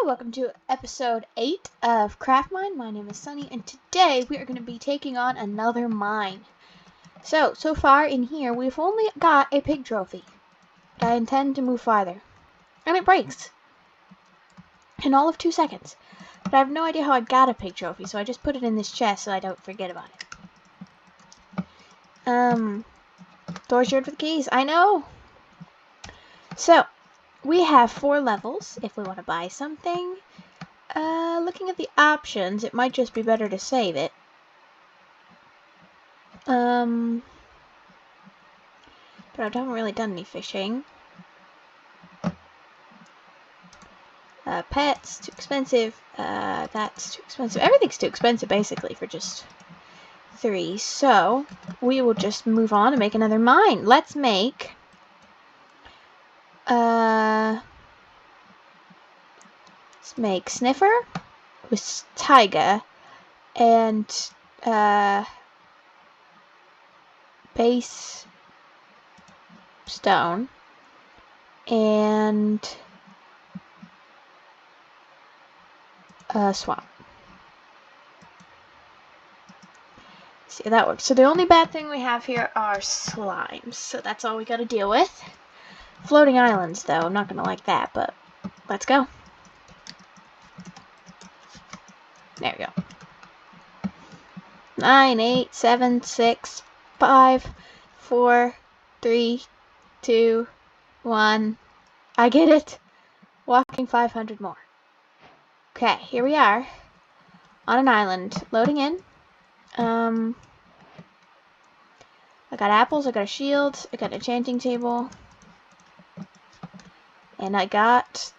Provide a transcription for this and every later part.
welcome to episode 8 of Craftmine. My name is Sunny, and today we are going to be taking on another mine. So far in here, we've only got a pig trophy, but I intend to move farther. And it breaks in all of 2 seconds. But I have no idea how I got a pig trophy, so I just put it in this chest so I don't forget about it. Door's shared with keys. I know! So, we have 4 levels if we want to buy something. Looking at the options, it might just be better to save it. But I haven't really done any fishing. Pets, too expensive. That's too expensive. Everything's too expensive, basically, for just 3. So, we will just move on and make another mine. Let's make... let's make Sniffer with Taiga and base stone and swamp. See how that works. So the only bad thing we have here are slimes. So that's all we gotta deal with. Floating islands, though. I'm not gonna like that, but let's go. There we go. 9, 8, 7, 6, 5, 4, 3, 2, 1. I get it. Walking 500 more. Okay, here we are. On an island. Loading in. I got apples, I got a shield, I got an enchanting table. And I got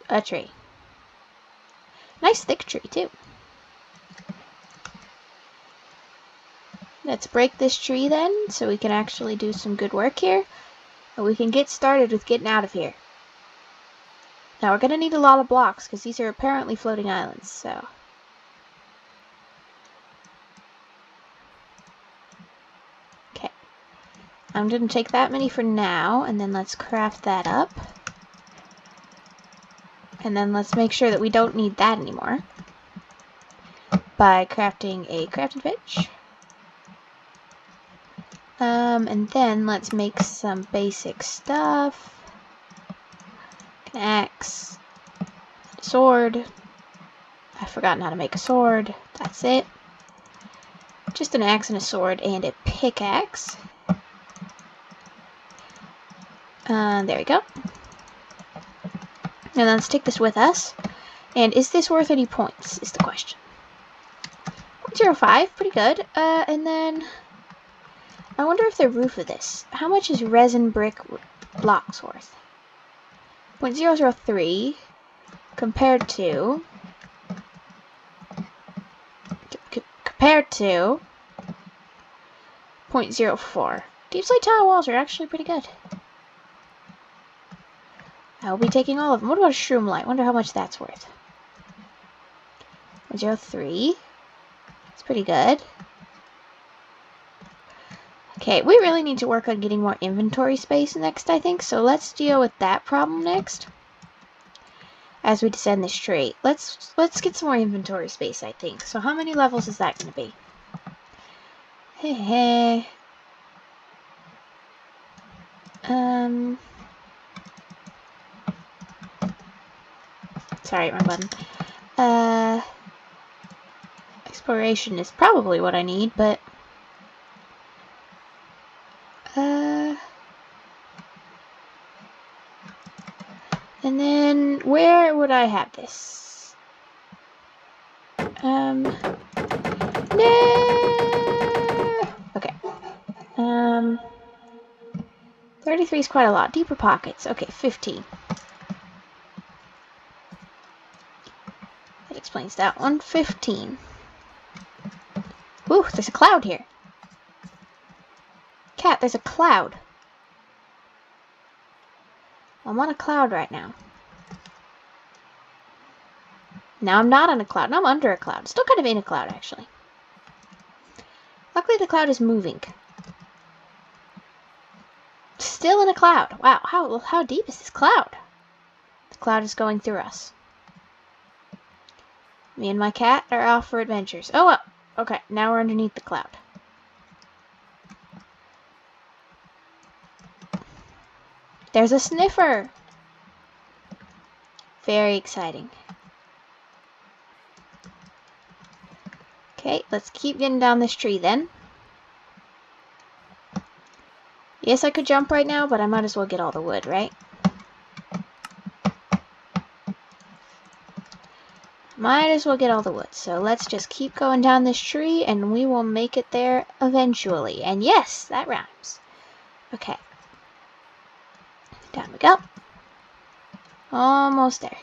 a tree. Nice thick tree, too. Let's break this tree then, so we can actually do some good work here. And we can get started with getting out of here. Now, we're going to need a lot of blocks, because these are apparently floating islands, so... Okay. I'm going to take that many for now, and then let's craft that up. And then let's make sure that we don't need that anymore. By crafting a crafting bench. And then let's make some basic stuff. An axe. A sword. I've forgotten how to make a sword. That's it. Just an axe and a sword and a pickaxe. There we go. And let's take this with us. And is this worth any points, is the question. 0.05, pretty good. And then... I wonder if the roof of this... How much is resin brick blocks worth? 0.003 compared to... Compared to... 0.04. Deep slate tile walls are actually pretty good. I will be taking all of them. What about a shroom light? Wonder how much that's worth. 0.03. It's pretty good. Okay, we really need to work on getting more inventory space next, I think. So let's deal with that problem next. As we descend this tree. Let's get some more inventory space, I think. So how many levels is that going to be? Hey. Sorry, wrong button. Exploration is probably what I need, but... And then, where would I have this? No! Okay. 33 is quite a lot. Deeper pockets. Okay, 15. That explains that one. 15. Ooh, there's a cloud here. Cat, there's a cloud. I'm on a cloud right now. Now I'm not on a cloud. Now I'm under a cloud. Still kind of in a cloud, actually. Luckily, the cloud is moving. Still in a cloud. Wow, how deep is this cloud? The cloud is going through us. Me and my cat are off for adventures. Oh, well. Okay, now we're underneath the cloud. There's a sniffer! Very exciting. Okay, let's keep getting down this tree then. Yes, I could jump right now, but I might as well get all the wood, right? Might as well get all the wood. So let's just keep going down this tree and we will make it there eventually. And yes, that rhymes. Okay. Down we go. Almost there.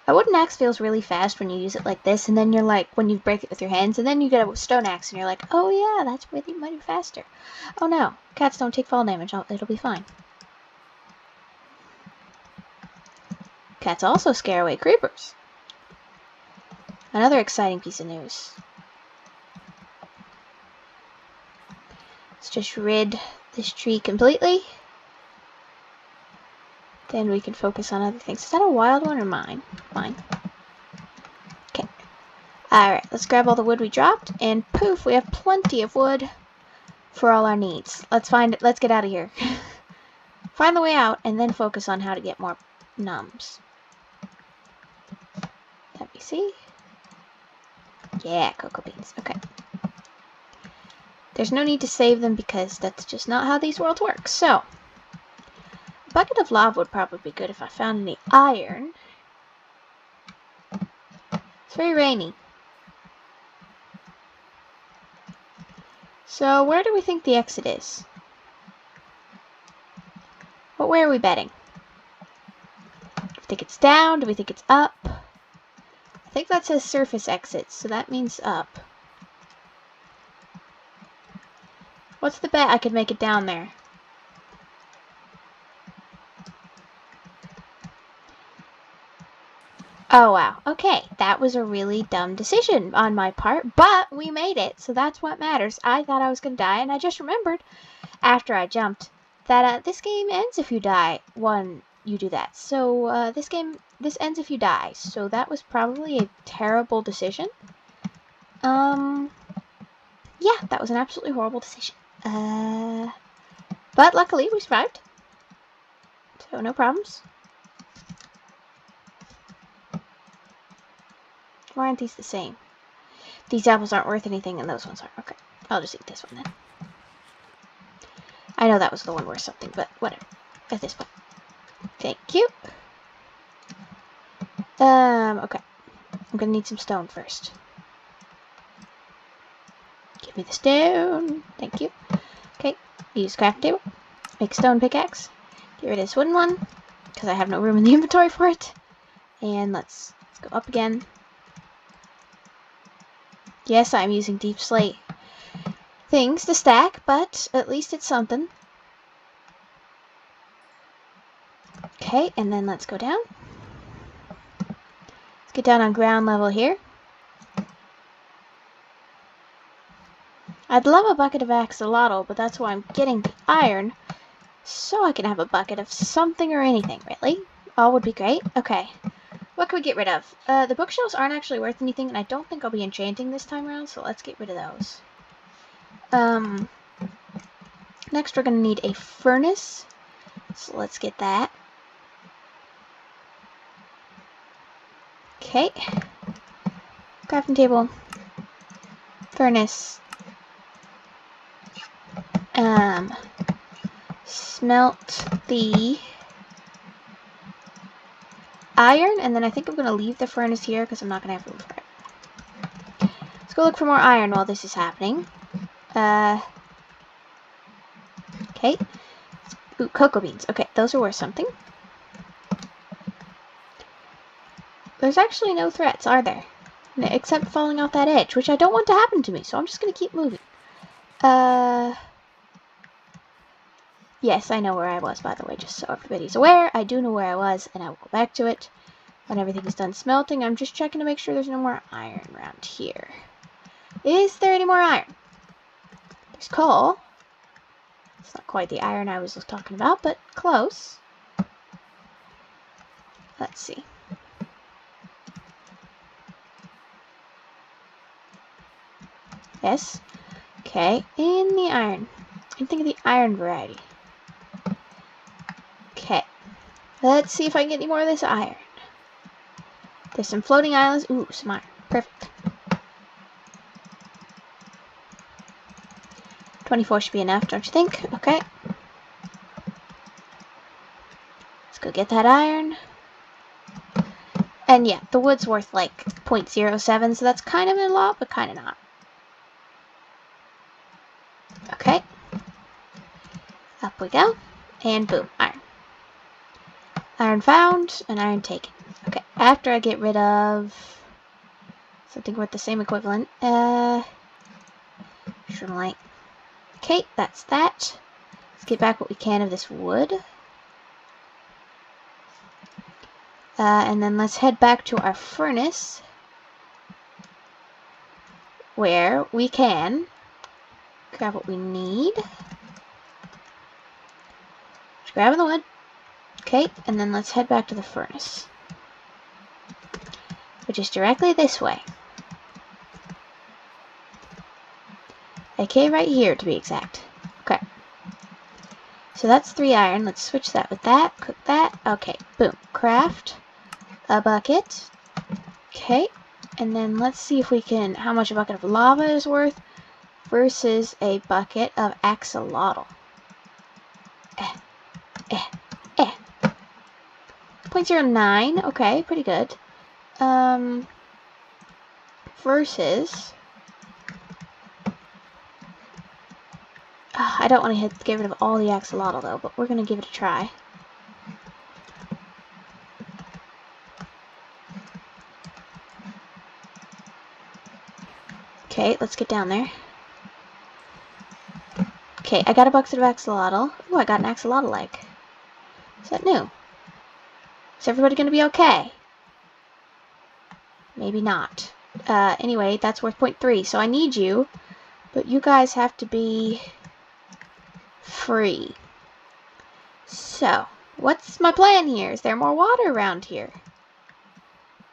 A wooden axe feels really fast when you use it like this, and then you're like, when you break it with your hands, and then you get a stone axe and you're like, oh yeah, that's really much faster. Oh no, cats don't take fall damage. It'll be fine. Cats also scare away creepers. Another exciting piece of news. Let's just rid this tree completely. Then we can focus on other things. Is that a wild one or mine? Mine. Okay. Alright, let's grab all the wood we dropped, and poof, we have plenty of wood for all our needs. Let's get out of here. Find the way out, and then focus on how to get more nums. Let me see. Yeah, cocoa beans. Okay. There's no need to save them because that's just not how these worlds work. So, a bucket of lava would probably be good if I found any iron. It's very rainy. So, where do we think the exit is? What way are we betting? Do we think it's down? Do we think it's up? I think that says surface exits, so that means up. What's the bet I could make it down there? Oh wow, okay, that was a really dumb decision on my part, but we made it, so that's what matters. I thought I was gonna die, and I just remembered, after I jumped, that this game ends if you die when you do that. So, this ends if you die, so that was probably a terrible decision. Yeah, that was an absolutely horrible decision. But luckily we survived, so no problems. Why aren't these the same? These apples aren't worth anything and those ones are. Okay, I'll just eat this one then. I know that was the one worth something, but whatever. At this point. Thank you. Okay. I'm gonna need some stone first. Give me the stone. Thank you. Okay, use crafting table. Make a stone pickaxe. Get rid of this wooden one, because I have no room in the inventory for it. And let's go up again. Yes, I'm using deep slate things to stack, but at least it's something. Okay, and then let's go down. Let's get down on ground level here. I'd love a bucket of axolotl, but that's why I'm getting the iron, so I can have a bucket of something or anything, really. All would be great. Okay. What can we get rid of? The bookshelves aren't actually worth anything, and I don't think I'll be enchanting this time around, so let's get rid of those. Next we're going to need a furnace, so let's get that. Okay. Crafting table. Furnace. Smelt the iron, and then I think I'm going to leave the furnace here because I'm not going to have room for it. Let's go look for more iron while this is happening. Okay. Ooh, cocoa beans. Okay, those are worth something. There's actually no threats, are there? Except falling off that edge, which I don't want to happen to me, so I'm just going to keep moving. Yes, I know where I was, by the way, just so everybody's aware. I do know where I was, and I will go back to it when everything is done smelting. I'm just checking to make sure there's no more iron around here. Is there any more iron? There's coal. It's not quite the iron I was talking about, but close. Let's see. Yes. Okay, and the iron. I think of the iron variety. Okay. Let's see if I can get any more of this iron. There's some floating islands. Ooh, some iron. Perfect. 24 should be enough, don't you think? Okay. Let's go get that iron. And yeah, the wood's worth like 0.07, so that's kind of a lot, but kind of not. Okay. Up we go. And boom, iron. Iron found, and iron taken. Okay, after I get rid of something worth the same equivalent, shrivelite. Okay, that's that. Let's get back what we can of this wood. And then let's head back to our furnace, where we can grab what we need. Just grabbing the wood. Okay, and then let's head back to the furnace, which is directly this way. Okay, right here to be exact. Okay. So that's 3 iron. Let's switch that with that. Cook that. Okay, boom. Craft a bucket. Okay, and then let's see if we can, how much a bucket of lava is worth versus a bucket of axolotl. 0.09, okay, pretty good. Versus, I don't want to get rid of all the axolotl though, but we're going to give it a try. Okay, let's get down there. Okay, I got a bucket of axolotl. Ooh, I got an axolotl leg. Is that new? Is everybody going to be okay? Maybe not. Anyway, that's worth 0.3, so I need you. But you guys have to be free. So, what's my plan here? Is there more water around here?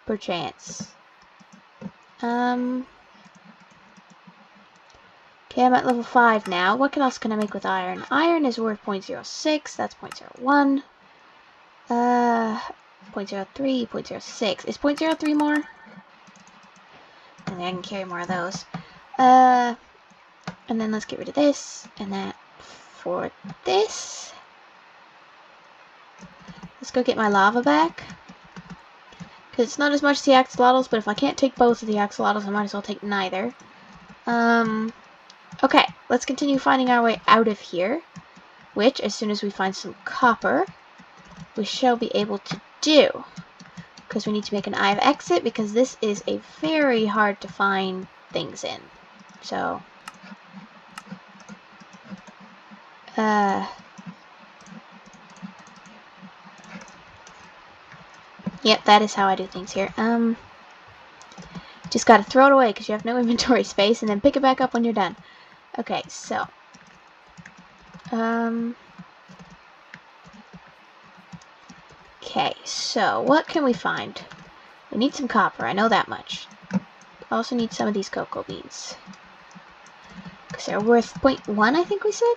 Perchance. Okay, I'm at level 5 now. What else can I make with iron? Iron is worth 0.06. That's 0.01. 0.03, 0.06. Is 0.03 more? I think I can carry more of those. And then let's get rid of this. And that for this. Let's go get my lava back. Because it's not as much as the axolotls, but if I can't take both of the axolotls, I might as well take neither. Okay, let's continue finding our way out of here, which, as soon as we find some copper, we shall be able to do. Because we need to make an eye of exit, because this is a very hard to find things in. So, yep, that is how I do things here. Just gotta throw it away because you have no inventory space, and then pick it back up when you're done. Okay, so, okay, so what can we find? We need some copper, I know that much. Also need some of these cocoa beans. Because they're worth 0.1, I think we said?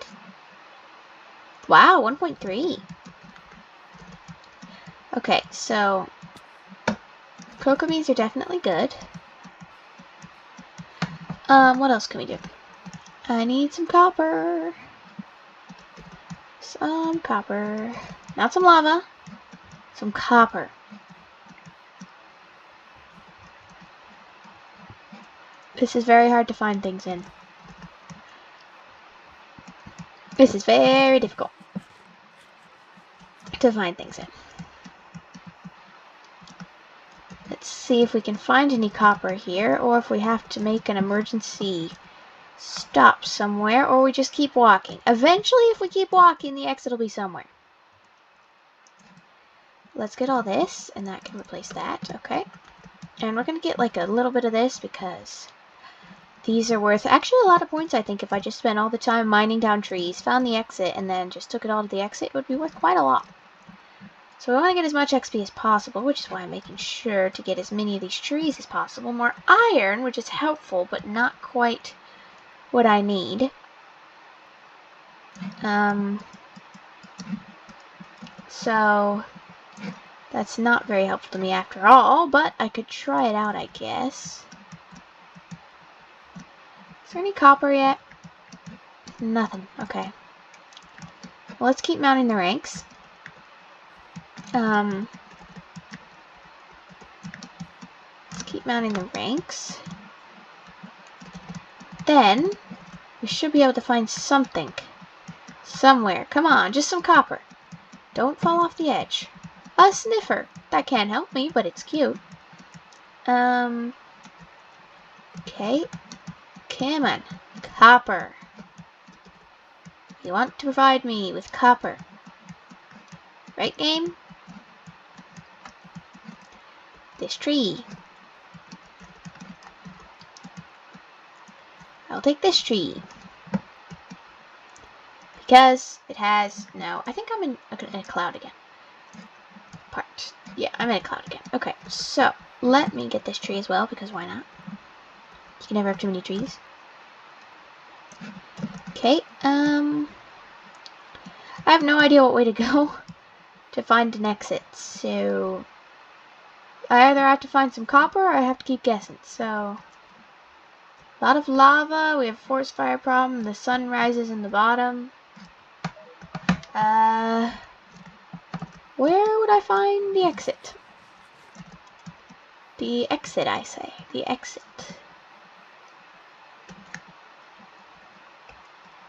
Wow, 1.3. Okay, so cocoa beans are definitely good. What else can we do? I need some copper. Some copper. Not some lava. Some copper. This is very hard to find things in. This is very difficult to find things in. Let's see if we can find any copper here, or if we have to make an emergency stop somewhere, or we just keep walking. Eventually, if we keep walking, the exit will be somewhere. Let's get all this, and that can replace that. Okay. And we're going to get like a little bit of this, because these are worth actually a lot of points, I think. If I just spent all the time mining down trees, found the exit, and then just took it all to the exit, it would be worth quite a lot. So I want to get as much XP as possible, which is why I'm making sure to get as many of these trees as possible. More iron, which is helpful, but not quite what I need. So that's not very helpful to me after all, but I could try it out, I guess. Is there any copper yet? Nothing. Okay. Well, let's keep mounting the ranks. Let's keep mounting the ranks. Then we should be able to find something somewhere. Come on, just some copper. Don't fall off the edge. A sniffer. That can't help me, but it's cute. Okay. Come on. Copper. You want to provide me with copper. Right, game? This tree. I'll take this tree. Because it has... No, I think I'm in a cloud again. Yeah, I'm in a cloud again. Okay, so let me get this tree as well, because why not? You can never have too many trees. Okay, I have no idea what way to go to find an exit, so I either have to find some copper or I have to keep guessing. So a lot of lava, we have a forest fire problem, the sun rises in the bottom. Where would I find the exit? The exit, I say. The exit.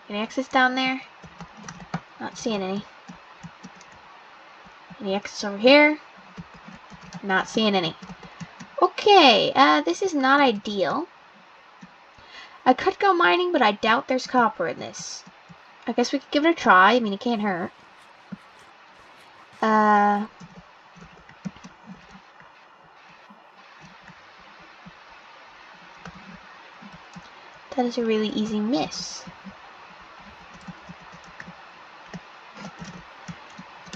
Any exits down there? Not seeing any. Any exits over here? Not seeing any. Okay, this is not ideal. I could go mining, but I doubt there's copper in this. I guess we could give it a try. I mean, it can't hurt. That is a really easy miss.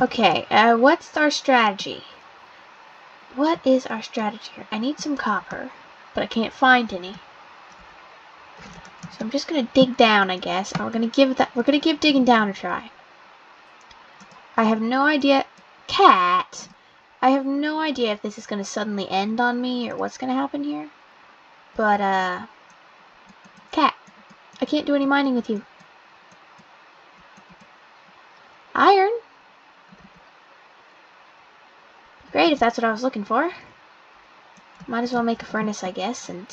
Okay, what's our strategy? What is our strategy here? I need some copper, but I can't find any. So I'm just gonna dig down, I guess, and we're gonna give digging down a try. I have no idea. Cat! I have no idea if this is gonna suddenly end on me or what's gonna happen here. But, Cat, I can't do any mining with you. Iron? Great, if that's what I was looking for. Might as well make a furnace, I guess, and...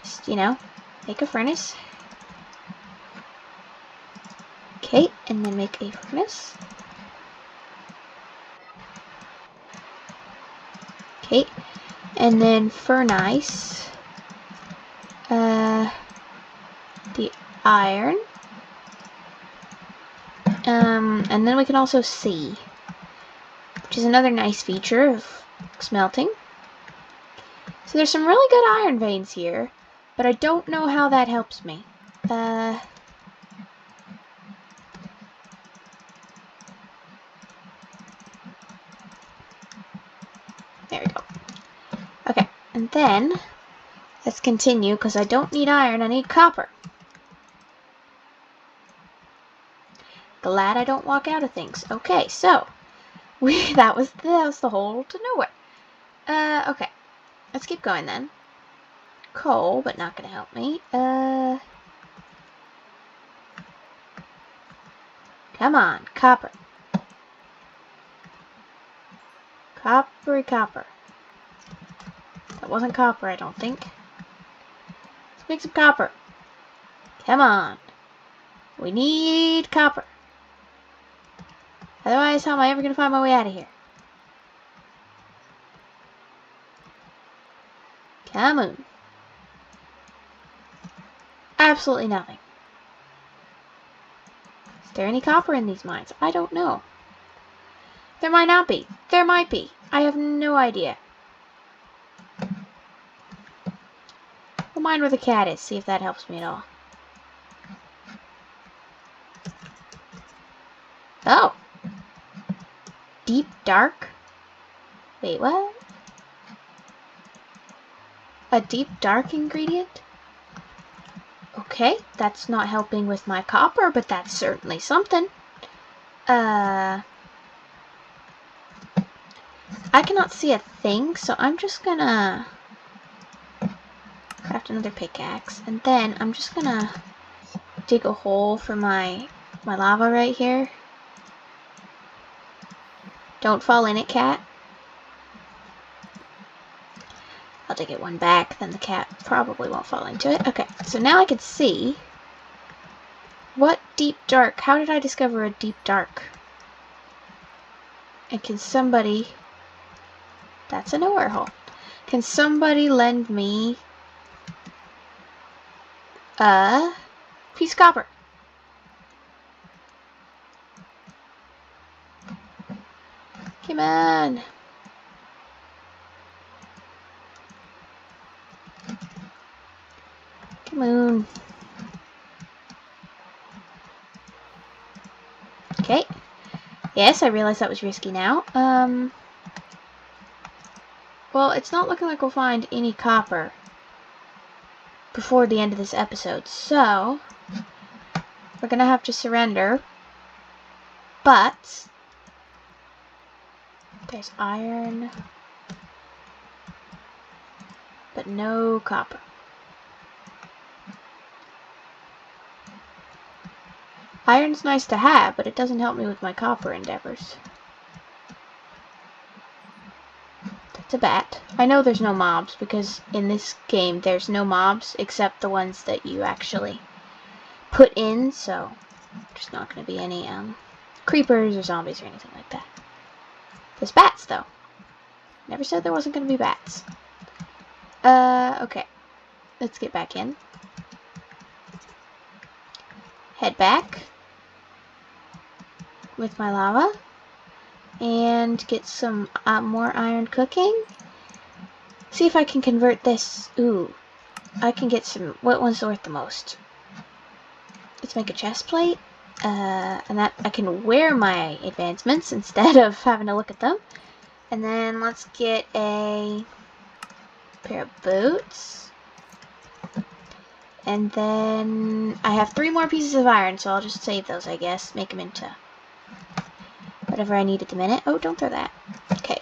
just, you know, make a furnace. Okay, and then make a furnace. Okay, and then furnace the iron. And then we can also see, which is another nice feature of smelting. So there's some really good iron veins here, but I don't know how that helps me. There we go. Okay, and then let's continue, because I don't need iron, I need copper. Glad I don't walk out of things. Okay, so that was the hole to nowhere. Okay. Let's keep going then. Coal, but not gonna help me. Come on, copper. Copper. That wasn't copper, I don't think. Let's make some copper. Come on. We need copper. Otherwise, how am I ever gonna find my way out of here? Come on. Absolutely nothing. Is there any copper in these mines? I don't know. There might not be. There might be. I have no idea. Well, mind where the cat is. See if that helps me at all. Oh. Deep dark? Wait, what? A deep dark ingredient? Okay, that's not helping with my copper, but that's certainly something. I cannot see a thing, so I'm just gonna craft another pickaxe, and then I'm just gonna dig a hole for my lava right here. Don't fall in it, cat. I'll dig it one back, then the cat probably won't fall into it. Okay, so now I can see. What deep dark? How did I discover a deep dark? And can somebody... That's a nowhere hole. Can somebody lend me a piece of copper? Come on. Come on. Okay. Yes, I realize that was risky now. Well, it's not looking like we'll find any copper before the end of this episode, so we're gonna have to surrender. But there's iron, but no copper. Iron's nice to have, but it doesn't help me with my copper endeavors. That's a bat. I know there's no mobs, because in this game there's no mobs except the ones that you actually put in, so there's not going to be any creepers or zombies or anything like that. There's bats, though. Never said there wasn't going to be bats. Okay. Let's get back in. Head back with my lava. And get some more iron cooking. See if I can convert this. Ooh. I can get some... What one's worth the most? Let's make a chest plate. And that I can wear my advancements instead of having to look at them. And then let's get a pair of boots. And then I have 3 more pieces of iron, so I'll just save those, I guess. Make them into whatever I need at the minute. Oh, don't throw that. Okay.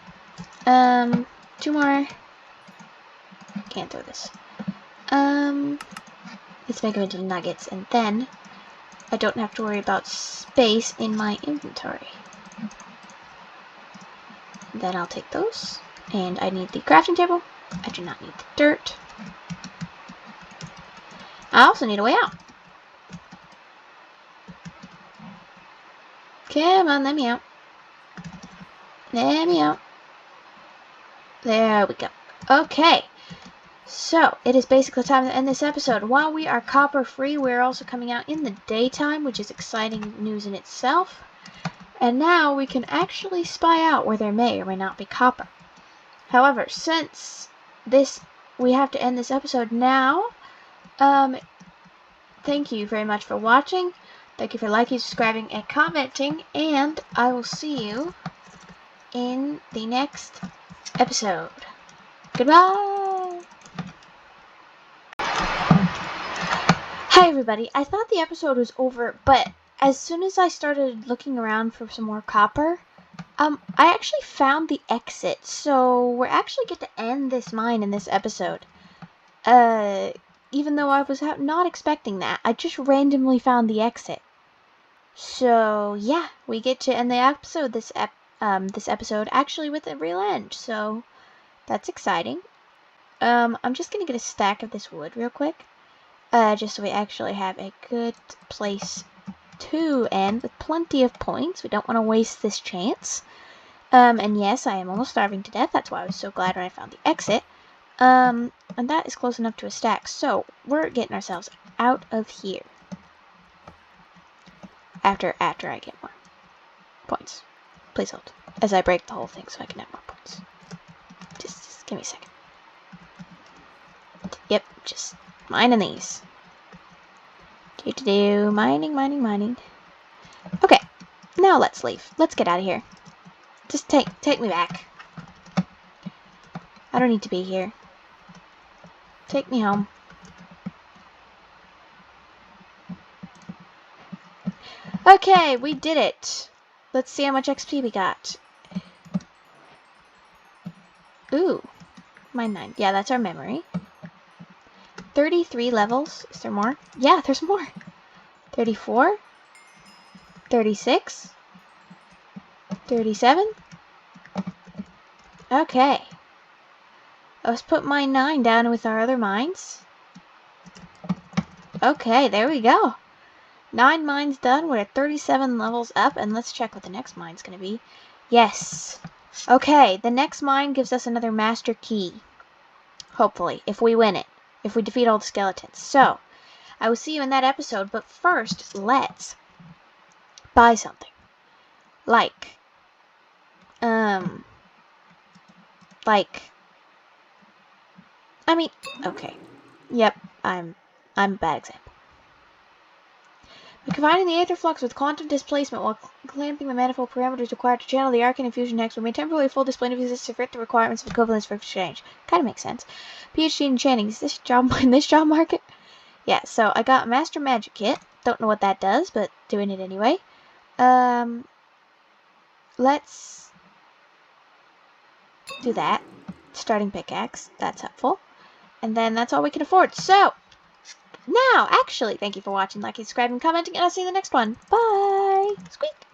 2 more. Can't throw this. Let's make them into nuggets, and then I don't have to worry about space in my inventory. Then I'll take those. And I need the crafting table. I do not need the dirt. I also need a way out. Come on, let me out. Let me out. There we go. Okay. So, it is basically time to end this episode. While we are copper free, we're also coming out in the daytime, which is exciting news in itself. And now we can actually spy out where there may or may not be copper. However, since we have to end this episode now, thank you very much for watching. Thank you for liking, subscribing, and commenting. And I will see you in the next episode. Goodbye! Hi everybody, I thought the episode was over, but as soon as I started looking around for some more copper, I actually found the exit, so we're actually get to end this mine in this episode. Even though I was not expecting that, I just randomly found the exit. So yeah, we get to end the episode this episode actually with a real end, so that's exciting. I'm just gonna get a stack of this wood real quick. Just so we actually have a good place to end with plenty of points. We don't want to waste this chance. And yes, I am almost starving to death. That's why I was so glad when I found the exit. And that is close enough to a stack. So, we're getting ourselves out of here. After I get more points. Please hold. As I break the whole thing so I can have more points. Just give me a second. Yep, just Mining these. Do mining. Okay, now let's leave. Let's get out of here. Just take me back. I don't need to be here. Take me home. Okay, we did it. Let's see how much XP we got. Ooh, mine 9. Yeah, that's our memory. 33 levels. Is there more? Yeah, there's more. 34. 36. 37. Okay. Let's put mine 9 down with our other mines. Okay, there we go. 9 mines done. We're at 37 levels up, and let's check what the next mine's going to be. Yes. Okay, the next mine gives us another master key. Hopefully, if we win it. If we defeat all the skeletons. So, I will see you in that episode, but first, let's buy something. Like, okay. Yep, I'm a bad example. By combining the aether flux with quantum displacement while clamping the manifold parameters required to channel the arcane infusion hex, we may temporarily full display of existence to fit the requirements of equivalence for exchange. Kind of makes sense. PhD in enchanting. Is this job in this job market? Yeah, so I got Master Magic Kit. Don't know what that does, but doing it anyway. Let's do that. Starting pickaxe. That's helpful. And then that's all we can afford. So, now, actually, thank you for watching, liking, subscribing, commenting, and I'll see you in the next one. Bye! Squeak!